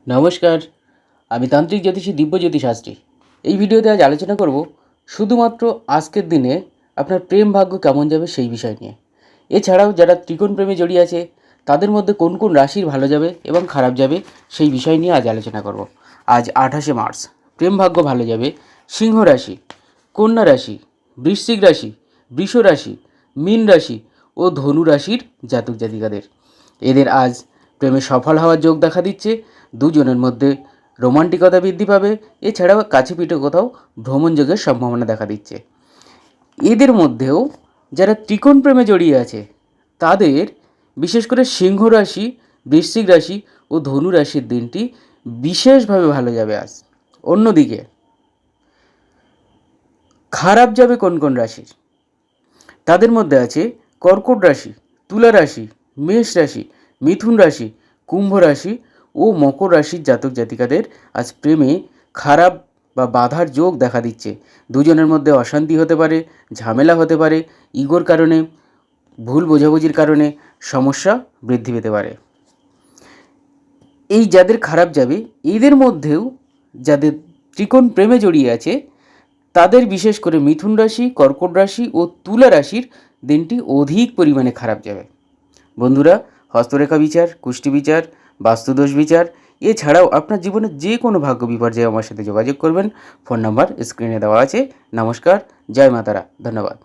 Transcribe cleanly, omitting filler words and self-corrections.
নমস্কার, আমি তান্ত্রিক জ্যোতিষী দিব্যজ্যোতি শাস্ত্রী। এই ভিডিওতে আজ আলোচনা করব শুধুমাত্র আজকের দিনে আপনার প্রেম ভাগ্য কেমন যাবে সেই বিষয় নিয়ে। এছাড়াও যারা ত্রিকোণ প্রেমে জড়িয়ে আছে তাদের মধ্যে কোন কোন রাশির ভালো যাবে এবং খারাপ যাবে সেই বিষয় নিয়ে আজ আলোচনা করব। আজ 28শে মার্চ। প্রেম ভাগ্য ভালো যাবে সিংহ রাশি, কন্যা রাশি, বৃশ্চিক রাশি, বৃষ রাশি, মীন রাশি ও ধনু রাশির জাতক জাতিকাদের। এদের আজ প্রেমে সফল হওয়ার যোগ দেখা দিচ্ছে। দুজনের মধ্যে রোমান্টিকতা বৃদ্ধি পাবে। এছাড়াও কাছে পিঠে কোথাও ভ্রমণ যোগের সম্ভাবনা দেখা দিচ্ছে। এদের মধ্যেও যারা ত্রিকোণ প্রেমে জড়িয়ে আছে তাদের বিশেষ করে সিংহ রাশি, বৃশ্চিক রাশি ও ধনু রাশির দিনটি বিশেষভাবে ভালো যাবে আজ। অন্যদিকে খারাপ যাবে কোন কোন রাশির, তাদের মধ্যে আছে কর্কট রাশি, তুলা রাশি, মেষ রাশি, মিথুন রাশি, কুম্ভ রাশি ও মকর রাশির জাতক জাতিকাদের আজ প্রেমে খারাপ বা বাধার যোগ দেখা দিচ্ছে। দুজনের মধ্যে অশান্তি হতে পারে, ঝামেলা হতে পারে, ইগোর কারণে, ভুল বোঝাবুঝির কারণে সমস্যা বৃদ্ধি পেতে পারে। এই যাদের খারাপ যাবে এদের মধ্যেও যাদের ত্রিকোণ প্রেমে জড়িয়ে আছে তাদের বিশেষ করে মিথুন রাশি, কর্কট রাশি ও তুলা রাশির দিনটি অধিক পরিমাণে খারাপ যাবে। বন্ধুরা, হস্তরেখা বিচার, কুষ্টি বিচার, বাস্তুদোষ বিচার এছাড়াও আপনার জীবনে যে কোনো ভাগ্য বিপর্যয়ে আমার সাথে যোগাযোগ করবেন। ফোন নাম্বার স্ক্রিনে দেওয়া আছে। নমস্কার, জয় মা তারা, ধন্যবাদ।